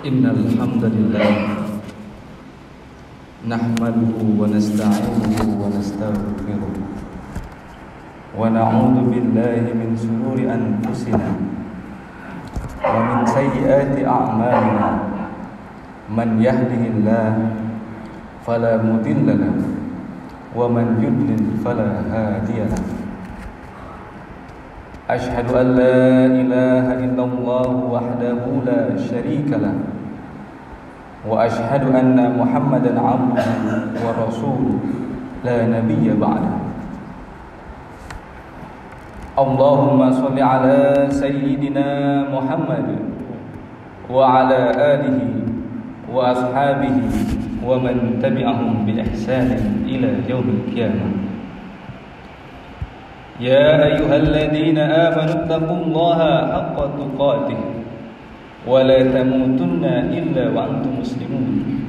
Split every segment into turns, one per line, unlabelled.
Innal hamdalillah nahmaduhu wa nasta'inuhu wa nastaghfiruh wa na'udzu billahi min shururi anfusina wa min sayyiati a'malina man yahdihillahu fala mudilla lahu wa man yudlil fala hadiya lahu. Ashhadu an la ilaha illallah wahdahu la syarika lahu wa ashhadu anna Muhammadan abduhu wa rasuluhu la nabiyya ba'dahu. Allahumma shalli ala sayyidina Muhammad wa ala alihi wa ashabihi wa man tabi'ahum bi ihsanin ila yaumil qiyamah. Ya ayyuhalladzina amanu taqullaha haqqa tuqatih wa la tamutunna illa wa antum muslimun.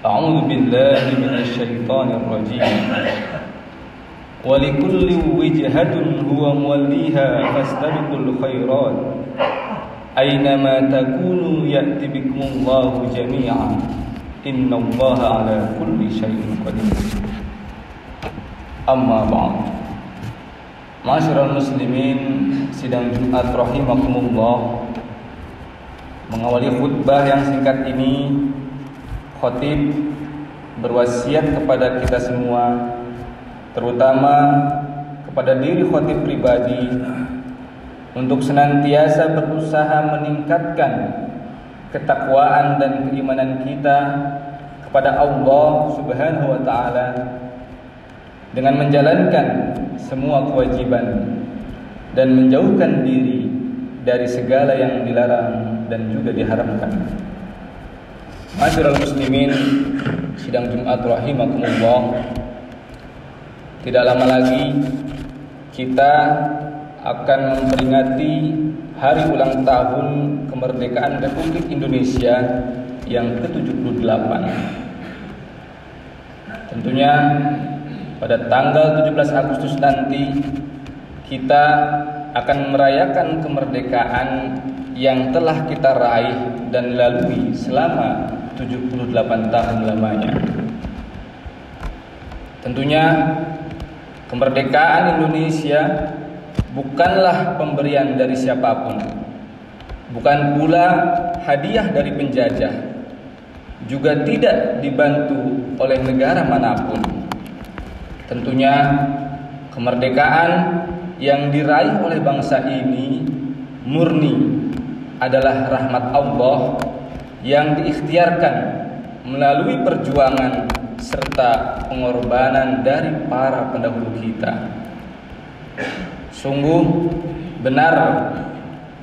A'udzu billahi minasy syaithanir rajim. Wa likulli wijhatun huwa muwalliha fastabiqul khairat. Aynama takunu ya'ti bikumullahu jami'an. Innallaha 'ala kulli syai'in qadir. Amma ba'd. Ma'asyiral muslimin, sidang Jumat rahimakumullah. Mengawali khutbah yang singkat ini, khatib berwasiat kepada kita semua, terutama kepada diri khatib pribadi, untuk senantiasa berusaha meningkatkan ketakwaan dan keimanan kita kepada Allah Subhanahu wa taala dengan menjalankan semua kewajiban dan menjauhkan diri dari segala yang dilarang dan juga diharamkan. Ma'asyiral muslimin, sidang Jumat rahimakumullah. Tidak lama lagi kita akan memperingati hari ulang tahun kemerdekaan Republik Indonesia yang ke-78. Tentunya pada tanggal 17 Agustus nanti kita akan merayakan kemerdekaan yang telah kita raih dan lalui selama 78 tahun lamanya. Tentunya kemerdekaan Indonesia bukanlah pemberian dari siapapun, bukan pula hadiah dari penjajah, juga tidak dibantu oleh negara manapun. Tentunya kemerdekaan yang diraih oleh bangsa ini murni adalah rahmat Allah yang diikhtiarkan melalui perjuangan serta pengorbanan dari para pendahulu kita. Sungguh benar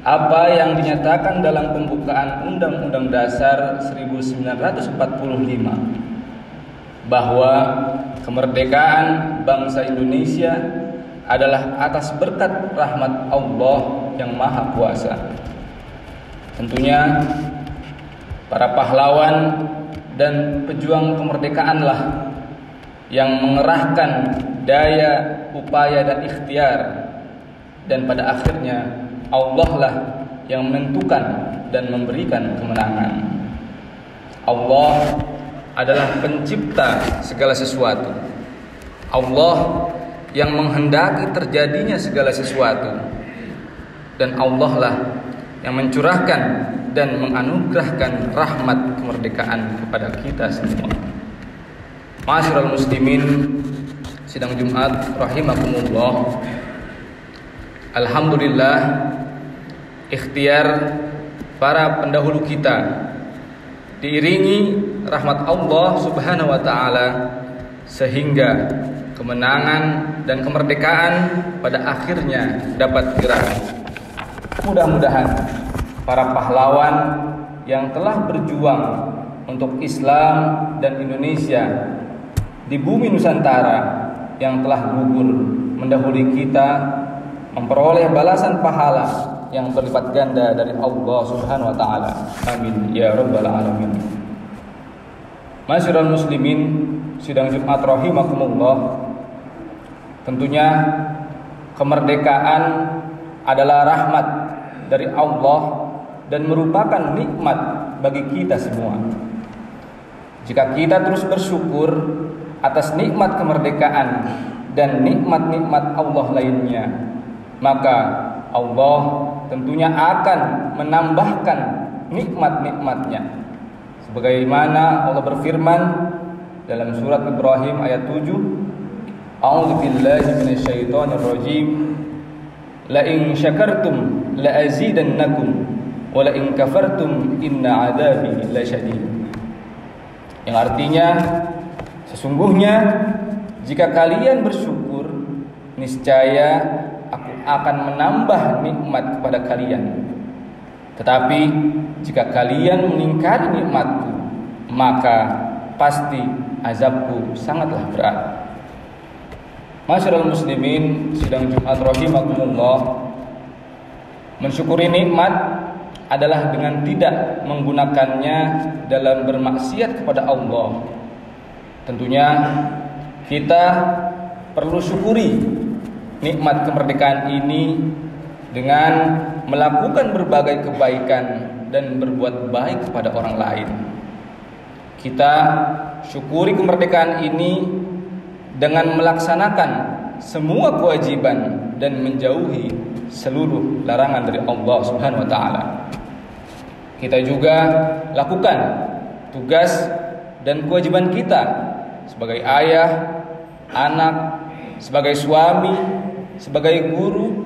apa yang dinyatakan dalam pembukaan Undang-Undang Dasar 1945 bahwa kemerdekaan bangsa Indonesia adalah atas berkat rahmat Allah yang Maha Kuasa. Tentunya para pahlawan dan pejuang kemerdekaanlah yang mengerahkan daya, upaya dan ikhtiar, dan pada akhirnya Allah lah yang menentukan dan memberikan kemenangan. Allah adalah pencipta segala sesuatu. Allah yang menghendaki terjadinya segala sesuatu, dan Allah lah yang mencurahkan dan menganugerahkan rahmat kemerdekaan kepada kita semua. Ma'asyiral muslimin, sidang Jumat rahimakumullah. Alhamdulillah, ikhtiar para pendahulu kita diiringi rahmat Allah Subhanahu wa taala sehingga kemenangan dan kemerdekaan pada akhirnya dapat diraih. Mudah-mudahan para pahlawan yang telah berjuang untuk Islam dan Indonesia di bumi Nusantara yang telah gugur mendahului kita memperoleh balasan pahala yang berlipat ganda dari Allah Subhanahu wa taala. Amin ya rabbal alamin. Ma'asyiral muslimin, sidang Jumat rahimakumullah. Tentunya kemerdekaan adalah rahmat dari Allah dan merupakan nikmat bagi kita semua. Jika kita terus bersyukur atas nikmat kemerdekaan dan nikmat-nikmat Allah lainnya, maka Allah tentunya akan menambahkan nikmat-nikmatnya. Sebagaimana Allah berfirman dalam surat Ibrahim ayat 7, A'udzu billahi minasyaitonir rajim. La in syakartum la azidannakum wa la in kafartum inna 'adzabi lasyadid. Yang artinya, sesungguhnya jika kalian bersyukur, niscaya aku akan menambah nikmat kepada kalian. Tetapi jika kalian mengingkari nikmatku, maka pasti azabku sangatlah berat. Masyarul muslimin sidang Jumat rahimakumullah, mensyukuri nikmat adalah dengan tidak menggunakannya dalam bermaksiat kepada Allah. Tentunya kita perlu syukuri nikmat kemerdekaan ini dengan melakukan berbagai kebaikan dan berbuat baik kepada orang lain. Kita syukuri kemerdekaan ini dengan melaksanakan semua kewajiban dan menjauhi seluruh larangan dari Allah Subhanahu wa taala. Kita juga lakukan tugas dan kewajiban kita sebagai ayah, anak, sebagai suami, sebagai guru,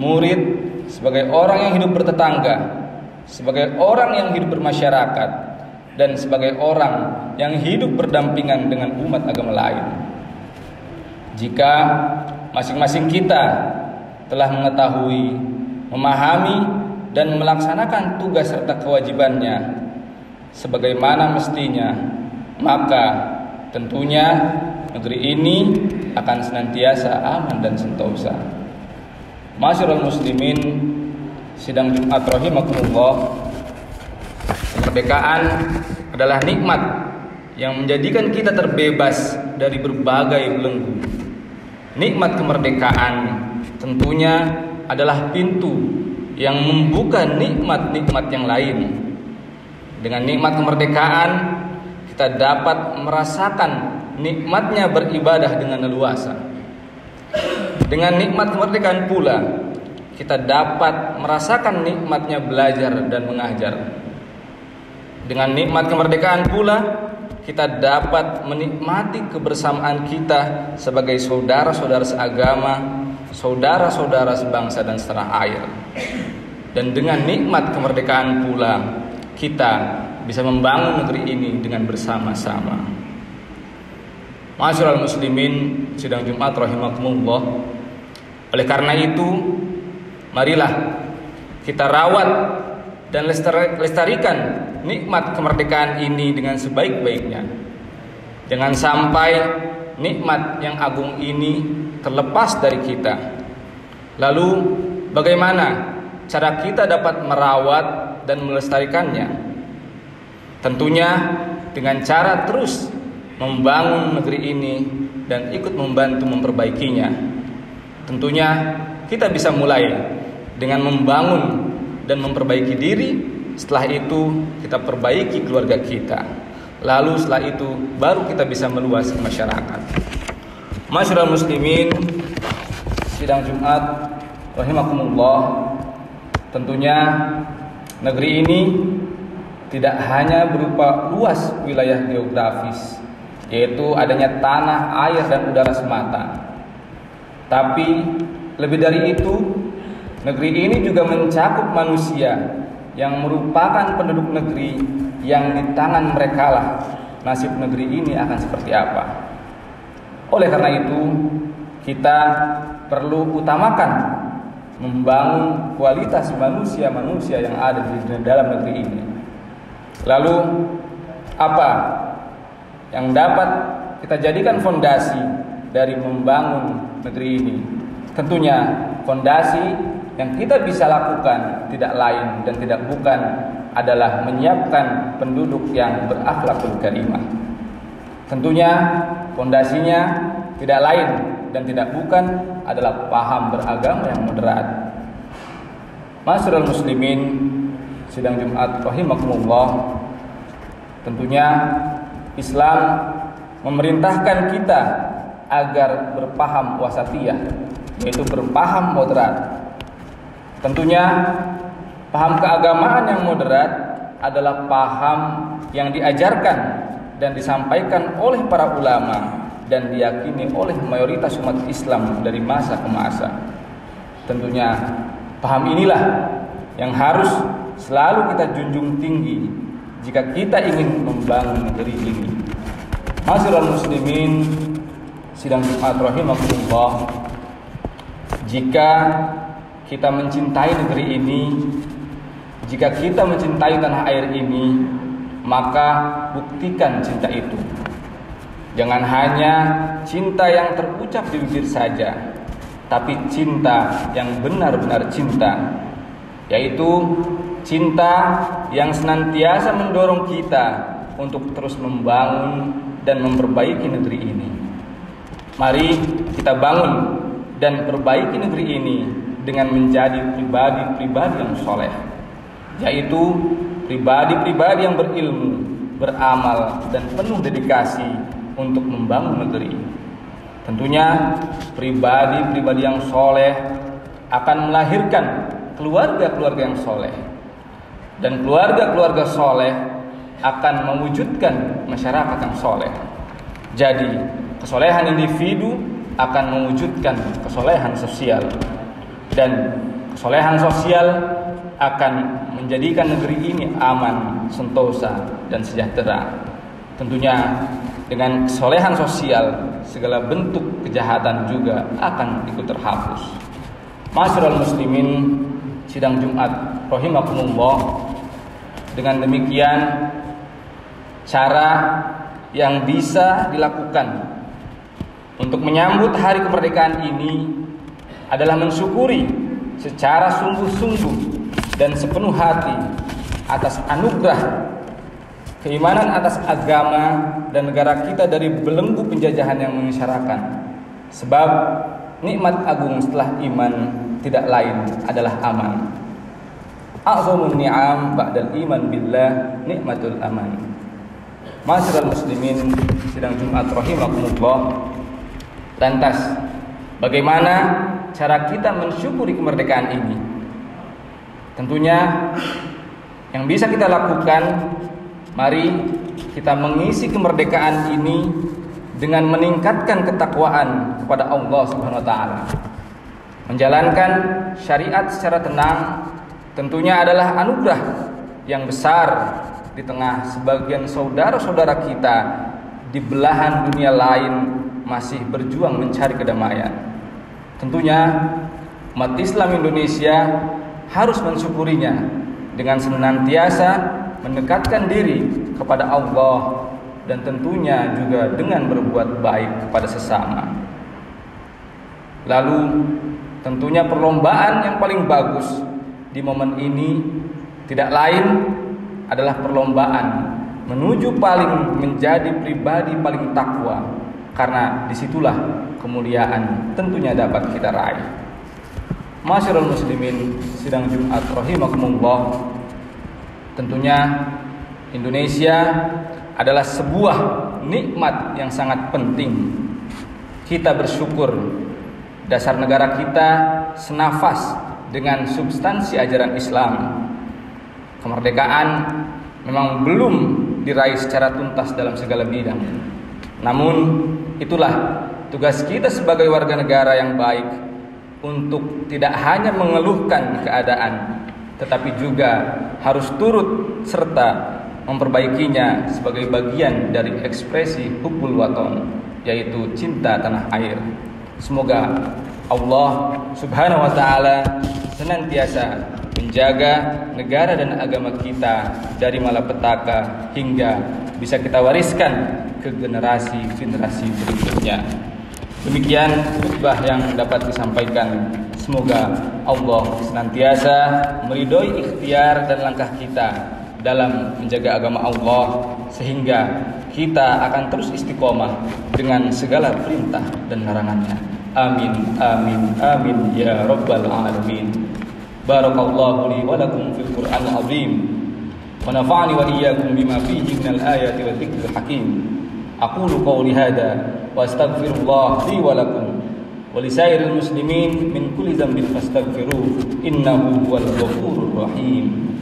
murid, sebagai orang yang hidup bertetangga, sebagai orang yang hidup bermasyarakat, dan sebagai orang yang hidup berdampingan dengan umat agama lain. Jika masing-masing kita telah mengetahui, memahami, dan melaksanakan tugas serta kewajibannya sebagaimana mestinya, maka tentunya negeri ini akan senantiasa aman dan sentosa. Masyarul muslimin sidang Jumat rahimakumullah, kemerdekaan adalah nikmat yang menjadikan kita terbebas dari berbagai belenggu. Nikmat kemerdekaan tentunya adalah pintu yang membuka nikmat-nikmat yang lain. Dengan nikmat kemerdekaan, kita dapat merasakan nikmatnya beribadah dengan leluasa. Dengan nikmat kemerdekaan pula, kita dapat merasakan nikmatnya belajar dan mengajar. Dengan nikmat kemerdekaan pula, kita dapat menikmati kebersamaan kita sebagai saudara-saudara seagama, saudara-saudara sebangsa dan setanah air. Dan dengan nikmat kemerdekaan pula, kita bisa membangun negeri ini dengan bersama-sama. Masyarul muslimin sidang Jumat rahimakumullah, oleh karena itu, marilah kita rawat dan lestarikan nikmat kemerdekaan ini dengan sebaik-baiknya. Jangan sampai nikmat yang agung ini terlepas dari kita. Lalu bagaimana cara kita dapat merawat dan melestarikannya? Tentunya dengan cara terus membangun negeri ini dan ikut membantu memperbaikinya. Tentunya kita bisa mulai dengan membangun dan memperbaiki diri. Setelah itu kita perbaiki keluarga kita. Lalu setelah itu baru kita bisa meluas ke masyarakat. Masyarul muslimin sidang Jumat rahimakumullah, tentunya negeri ini tidak hanya berupa luas wilayah geografis, yaitu adanya tanah, air, dan udara semata. Tapi lebih dari itu, negeri ini juga mencakup manusia yang merupakan penduduk negeri, yang di tangan merekalah nasib negeri ini akan seperti apa. Oleh karena itu, kita perlu utamakan membangun kualitas manusia-manusia yang ada di dalam negeri ini. Lalu apa yang dapat kita jadikan fondasi dari membangun negeri ini? Tentunya fondasi yang kita bisa lakukan tidak lain dan tidak bukan adalah menyiapkan penduduk yang berakhlakul karimah. Tentunya fondasinya tidak lain dan tidak bukan adalah paham beragama yang moderat. Masyarul muslimin sidang Jumat rahimakumullah, tentunya Islam memerintahkan kita agar berpaham wasatiyah, yaitu berpaham moderat. Tentunya paham keagamaan yang moderat adalah paham yang diajarkan dan disampaikan oleh para ulama dan diyakini oleh mayoritas umat Islam dari masa ke masa. Tentunya paham inilah yang harus selalu kita junjung tinggi jika kita ingin membangun negeri ini. Ma'asyiral muslimin, sidang Jumat rahimakumullah, jika kita mencintai negeri ini, jika kita mencintai tanah air ini, maka buktikan cinta itu. Jangan hanya cinta yang terucap di bibir saja, tapi cinta yang benar-benar cinta, yaitu cinta yang senantiasa mendorong kita untuk terus membangun dan memperbaiki negeri ini. Mari kita bangun dan perbaiki negeri ini dengan menjadi pribadi-pribadi yang soleh, yaitu pribadi-pribadi yang berilmu, beramal, dan penuh dedikasi untuk membangun negeri. Tentunya pribadi-pribadi yang soleh akan melahirkan keluarga-keluarga yang soleh, dan keluarga-keluarga soleh akan mewujudkan masyarakat yang soleh. Jadi kesolehan individu akan mewujudkan kesolehan sosial, dan kesolehan sosial akan menjadikan negeri ini aman, sentosa, dan sejahtera. Tentunya dengan kesolehan sosial, segala bentuk kejahatan juga akan ikut terhapus. Ma'asyiral muslimin, sidang Jumat rahimakumullah, dengan demikian cara yang bisa dilakukan untuk menyambut hari kemerdekaan ini adalah mensyukuri secara sungguh-sungguh dan sepenuh hati atas anugerah keimanan atas agama dan negara kita dari belenggu penjajahan yang mengisyaratkan. Sebab nikmat agung setelah iman tidak lain adalah aman. A'zamun ni'am ba'dal iman billah nikmatul aman. Ma'asyiral muslimin, sidang Jumat rahimakumullah. Lantas, bagaimana cara kita mensyukuri kemerdekaan ini? Tentunya yang bisa kita lakukan, mari kita mengisi kemerdekaan ini dengan meningkatkan ketakwaan kepada Allah Subhanahu wa taala. Menjalankan syariat secara tenang tentunya adalah anugerah yang besar di tengah sebagian saudara-saudara kita di belahan dunia lain masih berjuang mencari kedamaian. Tentunya umat Islam Indonesia harus mensyukurinya dengan senantiasa mendekatkan diri kepada Allah dan tentunya juga dengan berbuat baik kepada sesama. Lalu tentunya perlombaan yang paling bagus di momen ini tidak lain adalah perlombaan menuju paling menjadi pribadi paling takwa, karena disitulah kemuliaan tentunya dapat kita raih. Ma'asyiral muslimin, sidang Jumat rahimakumullah, tentunya Indonesia adalah sebuah nikmat yang sangat penting. Kita bersyukur dasar negara kita senafas dengan substansi ajaran Islam. Kemerdekaan memang belum diraih secara tuntas dalam segala bidang. Namun itulah tugas kita sebagai warga negara yang baik untuk tidak hanya mengeluhkan keadaan, tetapi juga harus turut serta memperbaikinya sebagai bagian dari ekspresi hubbul waton, yaitu cinta tanah air. Semoga Allah Subhanahu wa taala senantiasa menjaga negara dan agama kita dari malapetaka hingga bisa kita wariskan ke generasi-generasi berikutnya. Demikian khutbah yang dapat disampaikan. Semoga Allah senantiasa meridhoi ikhtiar dan langkah kita dalam menjaga agama Allah, sehingga kita akan terus istiqomah dengan segala perintah dan larangannya. Amin, amin, amin ya rabbal alamin. Barakallahu li wa lakum fil Qur'anil azim wa nafa'ani wa iyyakum bima fihi minal ayati wa dzikril hakim. Aqulu qawli hadha wa astaghfirullah li wa lakum wa lisairil muslimin min kulli dhanbin fastaghfiruh innahu huwal ghafurur rahim.